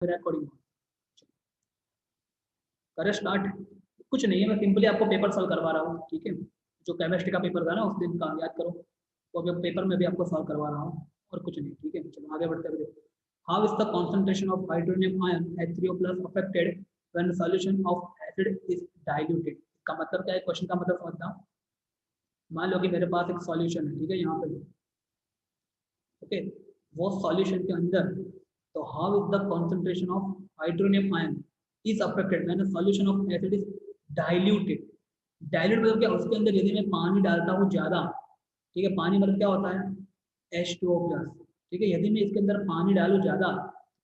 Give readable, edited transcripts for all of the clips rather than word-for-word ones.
मेरा अकॉर्डिंग करें स्टार्ट। कुछ नहीं है, मैं सिंपली आपको पेपर सॉल्व करवा रहा हूँ, ठीक है। जो केमिस्ट्री का पेपर था ना उस दिन का याद करो, तो अभी पेपर में भी आपको सॉल्व करवा रहा हूँ, और कुछ नहीं, ठीक है। चलो आगे बढ़ते हुए, how is the concentration of hydronium ion H3O plus affected when solution of acid is diluted. इसका मतलब क्या है, क्वेश्चन का मतलब समझना। मान लो कि मेरे पास एक सॉल्यूशन है, ठीक है, यहाँ पे, ओके, वो सॉल्यूशन के अंदर, तो how is the concentration of hydronium ion is affected when solution of acid is diluted. Dilute मतलब क्या, उसके अंदर यदि मैं पानी डालता हूँ ज्यादा, ठीक है, पानी मतलब क्या होता है H2O प्लस, ठीक है, यदि मैं इसके अंदर पानी डालूँ ज्यादा,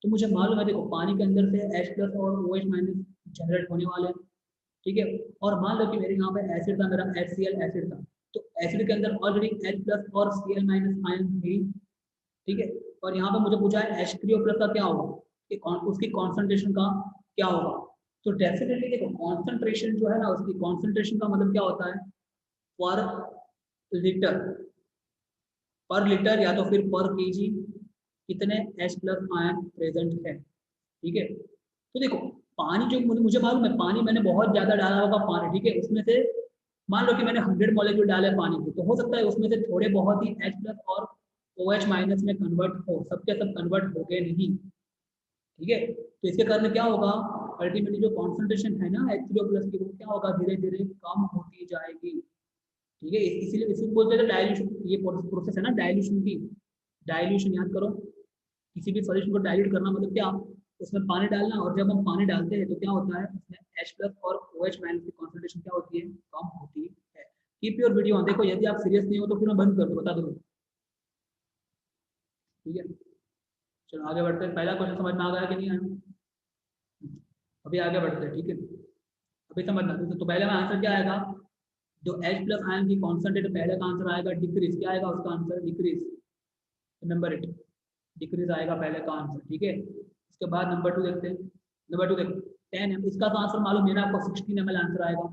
तो मुझे मालूम है, देखो पानी के अंदर से H प्लस और OH माइनस जनरेट होने वाले हैं, ठीक है। और मान लो कि मेरे यहाँ पे एसिड था, मेरा HCl एसिड था, तो एसिड के अंदर ऑलरेडी H प्लस और Cl माइनस आयन थी, ठीक है। और यहाँ पे मुझे पूछा है H3O प्लस का क्या होगा, कि उसकी कॉन्सेंट्रेशन का क्या होगा। तो डेफिनेटली देखो कॉन्सेंट्रेशन जो है ना, उसकी कॉन्सेंट्रेशन का मतलब क्या होता है, पर लीटर, पर लीटर या तो फिर पर केजी कितने H प्लस आयन प्रेजेंट है, ठीक है। तो देखो पानी जो मुझे मालूम है, पानी मैंने बहुत ज्यादा डाला होगा पानी, ठीक है, उसमें से मान लो कि मैंने 100 मॉलिक्यूल डाले पानी के, तो हो सकता है उसमें से थोड़े बहुत ही H प्लस और OH माइनस में कन्वर्ट हो, सबके सब कन्वर्ट हो गए नहीं, ठीक है। तो इसके कारण क्या होगा, अल्टीमेटली जो कॉन्सेंट्रेशन है ना H3O प्लस की, वो क्या होगा, धीरे धीरे कम होती जाएगी, ठीक है। इसीलिए इसी बोलते हैं डाइल्यूशन, ये प्रोसेस है ना डाइल्यूशन की। डाइल्यूशन याद करो, किसी भी सॉल्यूशन को डाइल्यूट करना मतलब क्या, उसमें पानी डालना, और जब हम पानी डालते हैं तो क्या होता है, उसमें H प्लस और OH माइनस की कॉन्सेंट्रेशन क्या होती है, कम होती है। कीप योर वीडियो, देखो यदि आप सीरियस नहीं हो तो फिर मैं बंद कर दूँ, बता दो, ठीक है। चलो आगे बढ़ते हैं, पहला क्वेश्चन समझ में आ गया कि नहीं आया, अभी आगे बढ़ते हैं, ठीक है। अभी समझना, तो पहले में आंसर क्या आएगा, जो H प्लस आयन की कॉन्सेंट्रेट, पहले का आंसर आएगा डिक्रीज, क्या आएगा उसका आंसर, डिक्रीज, नंबर 8, डिक्रीज आएगा पहले का आंसर, ठीक है। उसके बाद नंबर 2 देखते हैं, नंबर 2 देखो 10 इसका तो आंसर मालूम है ना आपको, 16 ml आंसर आएगा,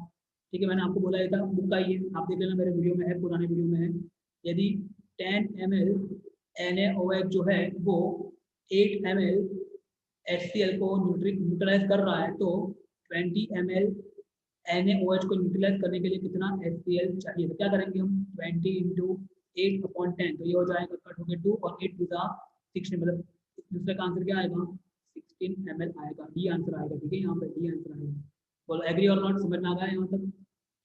ठीक है। मैंने आपको बोला था बुक का ही है, आप देख लेना, मेरे वीडियो में है, पुराने वीडियो में है। यदि 10 ml NaOH जो है वो 8 ml HCl को न्यूट्रलाइज कर रहा है, तो 20 ml NaOH को न्यूट्रलाइज करने के लिए कितना HCl चाहिए, तो क्या करेंगे हम, 20 इंटू 8/10, तो ये हो जाएगा कट हो गया 2 और 8 टू 16, मतलब दूसरे का आंसर क्या आएगा, 16 ml आएगा, डी आंसर आएगा, ठीक है, यहाँ पे डी आंसर आएगा। बोलो एग्री और नॉट, समझ में आ गया यहाँ तक,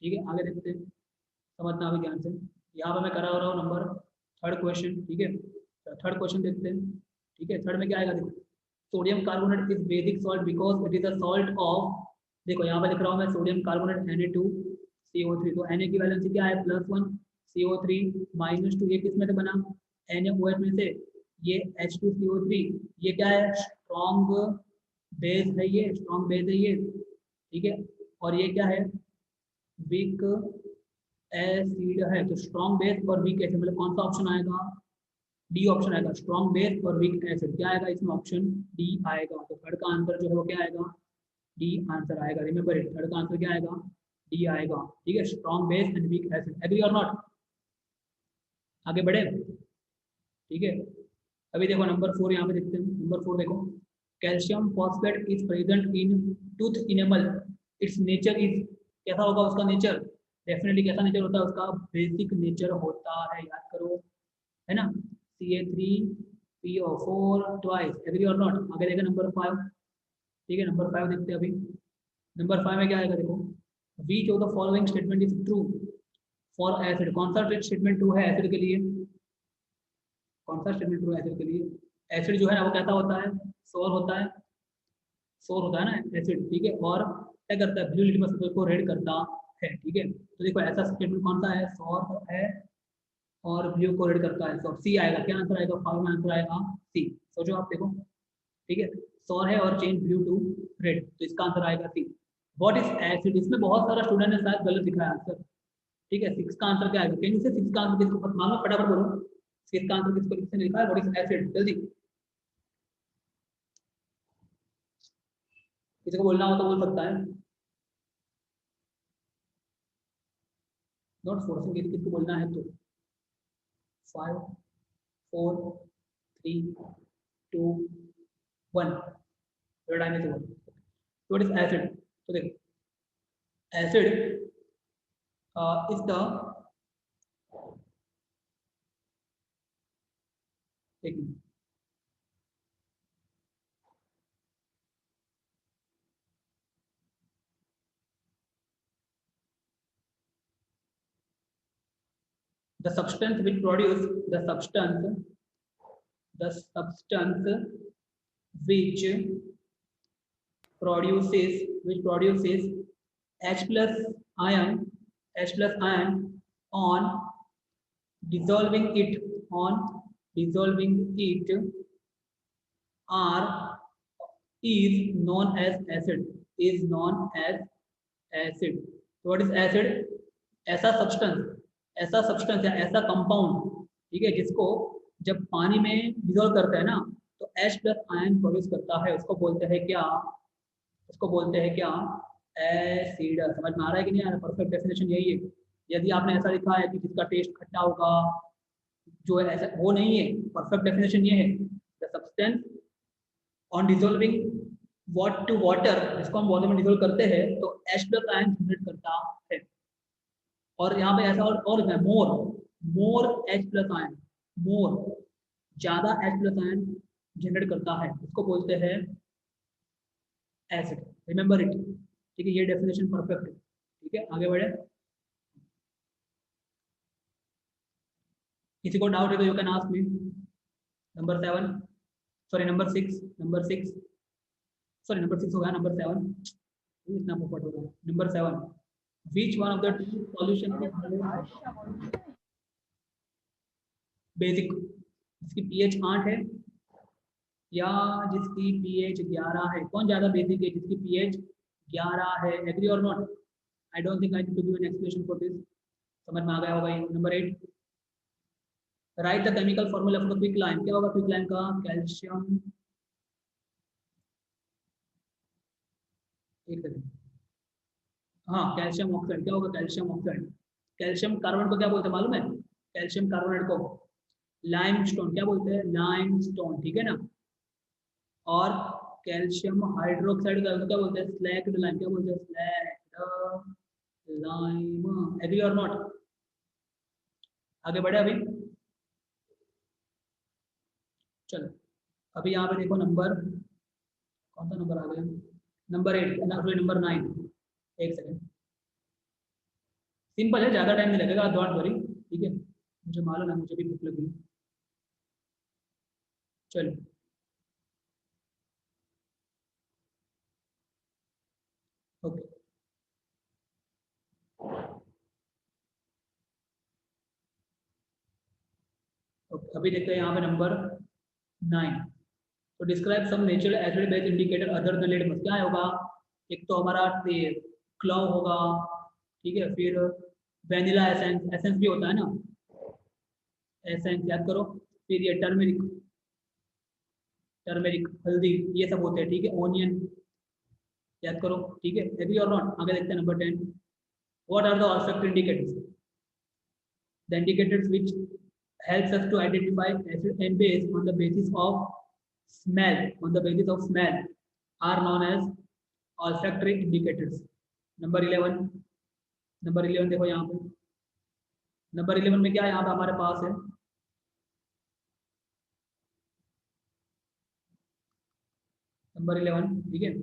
ठीक है। आगे देखते हैं, समझना अभी ध्यान से, यहाँ पे मैं करा रहा हूँ नंबर थर्ड क्वेश्चन, ठीक है। थर्ड क्वेश्चन देखते हैं, ठीक है। थर्ड में क्या आएगा, देखो sodium carbonate is basic salt because it is a salt of, देखो यहाँ पे लिख रहा हूँ मैं, सोडियम कार्बोनेट Na2CO3, तो Na की वैलेंसी क्या है, +1, CO3 -2, ये किस में से बना, NaOH में से, ये H2CO3, ये क्या है, स्ट्रॉन्ग बेस है, ये स्ट्रॉन्ग बेस है ये, ठीक है। और ये क्या है, वीक एसिड है, तो स्ट्रॉन्ग बेस और वीक एसिड, मतलब कौन सा ऑप्शन आएगा, डी ऑप्शन आएगा, स्ट्रॉन्ग बेस और वीक एसिड, क्या आएगा इसमें, ऑप्शन डी आएगा। तो थर्ड का आंसर जो है वो क्या आएगा, डी आंसर आएगा, रिमेंबर इट, थर्ड का आंसर क्या आएगा, डी आएगा, ठीक है, strong base and weak acid, agree or not, आगे बढ़े, ठीक है। अभी देखो नंबर 4 यहाँ पे देखते हैं, नंबर 4 देखो, calcium phosphate is present in tooth enamel, it's nature is, कैसा होगा उसका नेचर, डेफिनेटली कैसा नेचर होता है उसका, बेसिक नेचर होता है, याद करो, है ना, CA3PO4 twice, agree or not, आगे देखो नंबर 5, ठीक है, नंबर 5 देखते हैं अभी, नंबर 5 में क्या आएगा, देखो which of the following statement is true for acid, कौन सा स्टेटमेंट ट्रू है एसिड के लिए, कौन सा स्टेटमेंट ट्रू है एसिड के लिए, एसिड जो है ना वो कैसा होता है, सोर होता है, सोर होता है ना एसिड, ठीक है, और क्या करता है, ब्लू लिटमस पेपर को रेड करता है, ठीक है। तो देखो ऐसा स्टेटमेंट कौन सा है, सोर है और ब्लू को रेड करता है, तो सी आएगा, क्या आंसर आएगा, फाइव में आंसर आएगा सी, सोचो आप देखो, ठीक है, सौर है और चेंज ब्लू टू रेड, तो इसका आंसर आएगा सी। व्हाट इज एसिड, इसमें बहुत सारा स्टूडेंट ने शायद गलत लिखा है आंसर, ठीक है, 6 का आंसर क्या आएगा, कैन यू से 6 का आंसर किसको पता, मालूम, फटाफट बोलो 6 का आंसर किसको, किसने लिखा है, व्हाट इज एसिड, जल्दी, किसी को बोलना हो तो बोल सकता है, नॉट फोर्सिंग, यदि किसको बोलना है तो, 5 4 3 2 1, time is over. What is acid? तो देखो एसिड इज द, एक minute, the substance which produce the substance the substance which produces H plus ion on dissolving it are is known as acid, is known as acid. So what is acid? ऐसा substance, ऐसा substance या ऐसा compound, ठीक है, जिसको जब पानी में डिजोल्व करते हैं ना तो H प्लस आयन प्रोड्यूस करता है, उसको बोलते हैं क्या? उसको बोलते हैं क्या? एसिड। समझ में आ रहा है कि नहीं आ रहा? परफेक्ट डेफिनेशन यही है। यदि आपने ऐसा लिखा है कि जिसका टेस्ट खट्टा होगा, जो है ऐसा, वो नहीं है। परफेक्ट डेफिनेशन ये है, the substance on dissolving what to water, जिसको हम वाटर में डिसॉल्व करते हैं तो H प्लस आयन जनरेट करता है। और यहाँ पे ऐसा और है, मोर H प्लस आयन, मोर ज्यादा H प्लस आयन जनरेट करता है, उसको बोलते हैं एसिड। रिमेंबर इट, ठीक है, ये डेफिनेशन परफेक्ट है। ठीक है, आगे बढ़े। किसी को डाउट है तो you can ask me. Number 7, sorry number 6, sorry number 6 हो गया, नंबर 7 इतना पोपट हो गया। Number 7, which one of the two solution basic, जिसकी पीएच 8 है या जिसकी पीएच 11 है? कौन ज्यादा बेसिक है? जिसकी पीएच 11 है। Agree or not? I don't think I need to give an explanation for this. समझ में आ गया होगा ये। Number 8, right the chemical formula for the quick lime. क्या होगा क्विक लाइम का? कैल्शियम, एक सेकंड, हाँ कैल्शियम ऑक्साइड। क्या होगा? Calcium oxide. कैल्शियम कार्बोनेट को क्या बोलते हैं मालूम है? कैल्शियम कार्बोनेट को लाइम स्टोन। क्या बोलते हैं? लाइम स्टोन, ठीक है ना। और कैल्शियम हाइड्रोक्साइड का क्या बोलते हैं? Slaked lime. क्या बोलते हैं? Slaked lime. Agree or not? आगे बढ़े अभी, चलो अभी यहाँ पे देखो नंबर, कौन सा नंबर आ गया? Number 8, number 9। एक सेकंड, सिंपल है, ज्यादा टाइम नहीं लगेगा, डोंट वरी, ठीक है। मुझे मालूम है, मुझे भी भूख लगी। चलो ओके, ओके अभी देखते हैं यहाँ पे नंबर 9। तो describe some natural acid base indicator other than litmus. क्या होगा? एक तो हमारा क्लव होगा, ठीक है, फिर वेनिला एसेंस, एसेंस भी होता है ना, एसेंस याद करो। फिर ये टर्मेरिक, टर्मेरिक हल्दी, ये सब होते हैं, ठीक है। ओनियन याद करो, ठीक है। Agree or not? आगे देखते हैं number 10, what are the olfactory indicators? The indicators which helps us to identify acid and base on the basis of smell, on the basis of smell are known as olfactory indicators. Number 11, number 11 देखो यहाँ पे, number 11 में क्या है? यहाँ पे हमारे पास है नंबर 11, ठीक है।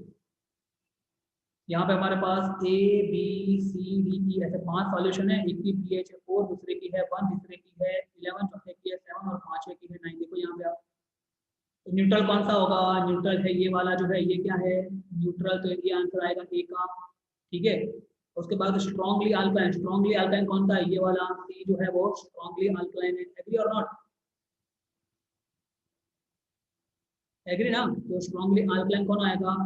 यहाँ पे हमारे पास A B C D E ऐसे 5 सॉल्यूशन है। एक की पीएच है 4, दूसरे की है 1, तीसरे की है 11, चौथे की है 7 और पांचवे की है 9। देखो यहाँ पे आप, तो न्यूट्रल कौन सा होगा? न्यूट्रल है ये वाला जो है, ये क्या है? न्यूट्रल, तो ये आंसर आएगा ए का, ठीक है। उसके बाद स्ट्रॉन्गली अल्काइन, स्ट्रॉन्गली अल्काइन कौन सा है? ये वाला सी जो है वो स्ट्रॉन्गली अल्काइन है। Agree or not? एग्री ना? तो स्ट्रॉन्गली अल्काइन कौन आएगा?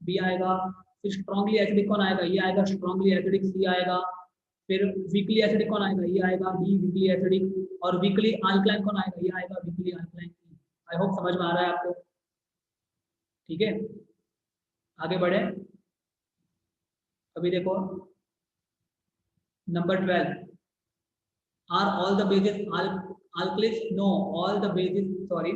बी आएगा। फिर स्ट्रॉन्गली एसिडिक कौन आएगा? ये आएगा स्ट्रॉन्गली एसिडिक, सी आएगा। फिर वीकली एसिडिक कौन आएगा? ये आएगा डी, वीकली एसिडिक। और वीकली अल्काइन कौन आएगा? ये आएगा वीकली अल्काइन। आई होप समझ में आ रहा है आपको, ठीक है। आगे बढ़े, अभी देखो number 12, are all the bases alkalis? No, all the bases, sorry,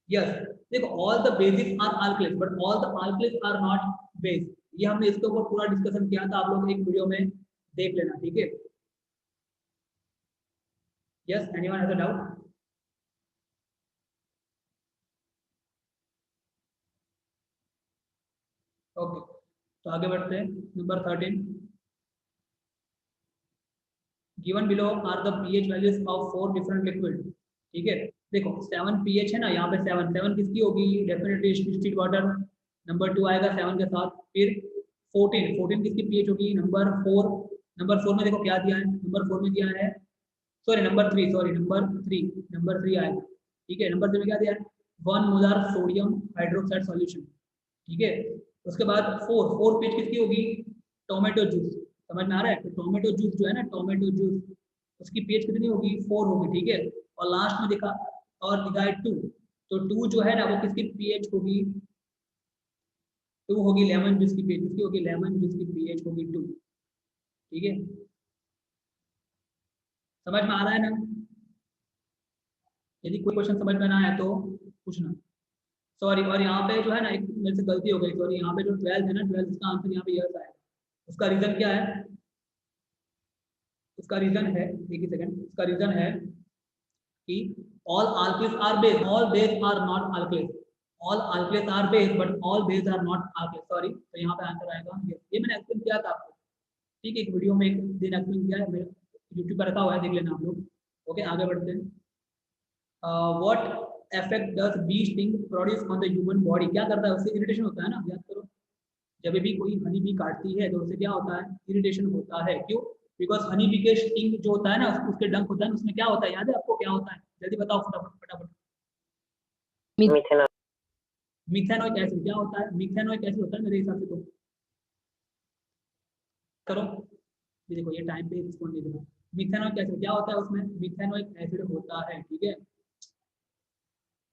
yes. देखो all the bases are alkalis but all the alkalis are not base. ये हमने इसके ऊपर पूरा डिस्कशन किया था, आप लोग एक वीडियो में देख लेना, ठीक है। Yes, anyone has a doubt? Okay, तो आगे बढ़ते हैं। Number 13, given below are the pH values of 4 different liquid. ठीक है, देखो 7 पीएच है ना, यहाँ पे 7 7 किसकी होगी? Definitely distilled water. नंबर 2 आएगा 7 के साथ। फिर 14 14 किसकी पीएच होगी? नंबर 4। नंबर 4 में देखो क्या दिया है, नंबर 4 में दिया है, सॉरी नंबर 3, सॉरी नंबर 3 आएगा। ठीक है, नंबर 3 में क्या दिया है? 1 मोलर सोडियम हाइड्रोक्साइड सॉल्यूशन। ठीक है, उसके बाद 4 पीएच किसकी होगी? Tomato juice. समझ में आ रहा है? तो टोमेटो जूस जो है ना, टोमेटो जूस, उसकी पीएच कितनी होगी? 4 होगी। ठीक है, और लास्ट में दिखा और दिखा है 2, तो 2 जो है ना वो किसकी पीएच होगी? 2 होगी लेमन जूस की पीएच। किसकी होगी? लेमन जूस की पीएच होगी 2। ठीक है, समझ में आ रहा है ना? यदि कोई क्वेश्चन समझ में ना आए तो पूछना। सॉरी, और यहाँ पे जो है ना एक मेरे से गलती हो गई, सॉरी, यहाँ पे जो 12 है ना, 12 का आंसर यहाँ पे यस आएगा। उसका रीजन क्या है? उसका रीजन है, एक ही सेकंड, उसका रीजन है कि all alkalis are base, all base are not alkalis, all alkalis are base but all base are not alkalis, sorry. तो यहाँ पे आंसर आएगा ये मैंने एक्सप्लेन किया था आपको, ठीक है, एक वीडियो में एक दिन एक्सप्लेन किया है, मेरे यूट्यूब पर रखा हुआ है, देख लेना आप लोग। ओके, आगे बढ़ते हैं। What effect does bee sting produce on the human body? क्या करता है उससे? इरिटेशन होता है ना, याद करो। जब भी कोई हनी बी काटती है तो उससे क्या होता है? इरिटेशन होता है। क्यों? बिकॉज हनी बी के स्टिंग जो होता है ना, उसके डंक होता है ना, उसमें क्या होता है? याद है आपको क्या होता है? जल्दी बताओ फटाफट फटाफट। Methanoic acid. क्या होता है? मिथेनोइक एसिड होता है मेरे हिसाब से तो। करो, ये देखो ये टाइम पे रिस्पॉन्ड नहीं देगा। मिथेनोइक एसिड क्या होता है उसमें? मिथेनोइक एसिड होता है, ठीक है।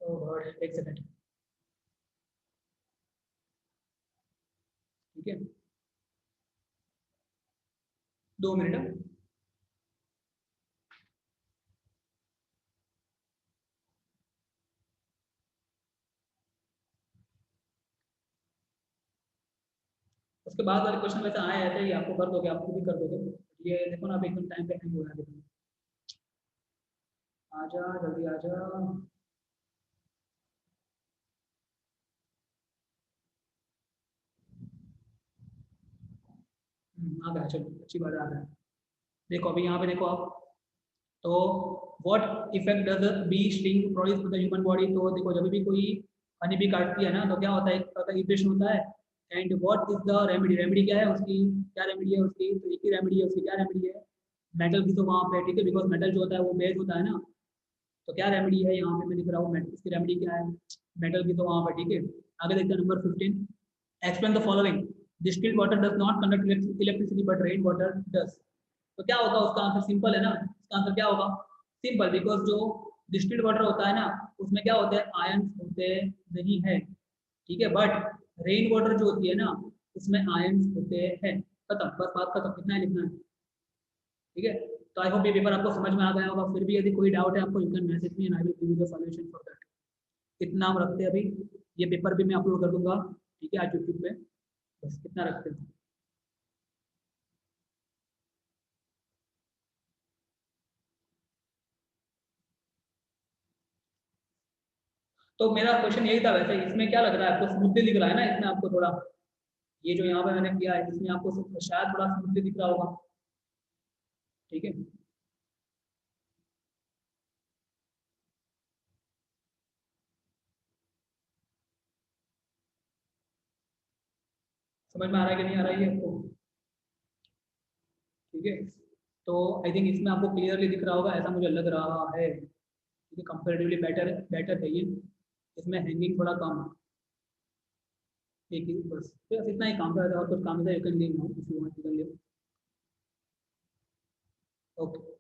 तो एक सेकंड, ठीक है, 2 मिनट। उसके बाद वाले क्वेश्चन वैसे आए ऐसे ही, आपको कर दोगे, आप खुद भी कर दोगे। ये देखो ना, अब एकदम टाइम पे हैंग हो रहा है, देखो। आजा जल्दी आजा। आ गया, चलो अच्छी बात है, आ गया। देखो अभी यहाँ पे देखो आप, तो what effect does bee sting produce in the human body? तो देखो जब भी कोई हनी बी काटती है ना, तो क्या होता है? एक तरह का इरिटेशन होता है। And what is the remedy? Remedy क्या है उसकी? क्या रेमेडी है उसकी? तो एक ही रेमेडी है उसकी। क्या रेमेडी है? मेटल की तो वहाँ पे, ठीक है, बिकॉज मेटल जो होता है वो बेस होता है ना। तो क्या रेमेडी है यहाँ पे? मैं लिख रहा हूँ मेटल, इसकी रेमेडी क्या है? मेटल की तो वहाँ पे, ठीक है। आगे देखते हैं number 15, explain the following, distilled water does not conduct electricity but rain water does. तो क्या होगा उसका आंसर? सिंपल है ना, उसका आंसर क्या होगा? सिंपल, बिकॉज जो डिस्टिल्ड वाटर होता है ना, उसमें क्या होते हैं? आयंस होते नहीं है, ठीक है। बट रेन वाटर जो होती है ना, उसमें आयंस होते हैं। खत्म, बस बात खत्म, इतना ही लिखना है, ठीक है। तो आई होप ये पेपर आपको समझ में आ गया होगा। फिर भी यदि कोई डाउट है आपको, you can message me and I will give you the solution for that. इतना हम रखते हैं अभी। ये पेपर भी मैं अपलोड कर दूंगा, ठीक है, आज यूट्यूब पे। बस इतना रखते हैं। तो मेरा क्वेश्चन यही था वैसे, इसमें क्या लग रहा है आपको? स्मूथली दिख रहा है ना इसमें आपको थोड़ा? ये जो यहाँ पे मैंने किया है इसमें आपको शायद थोड़ा स्मूथली दिख रहा होगा, ठीक है। समझ में आ रहा है कि नहीं आ रहा है ये आपको? ठीक है, तो आई थिंक इसमें आपको क्लियरली दिख रहा होगा, ऐसा मुझे लग रहा है, ठीक है। कंपेरेटिवली बेटर बेटर है ये, इसमें हैंगिंग थोड़ा कम है। एक ही बस इतना ही काम था, और कुछ काम था, you can leave now if you want, you can leave. Okay.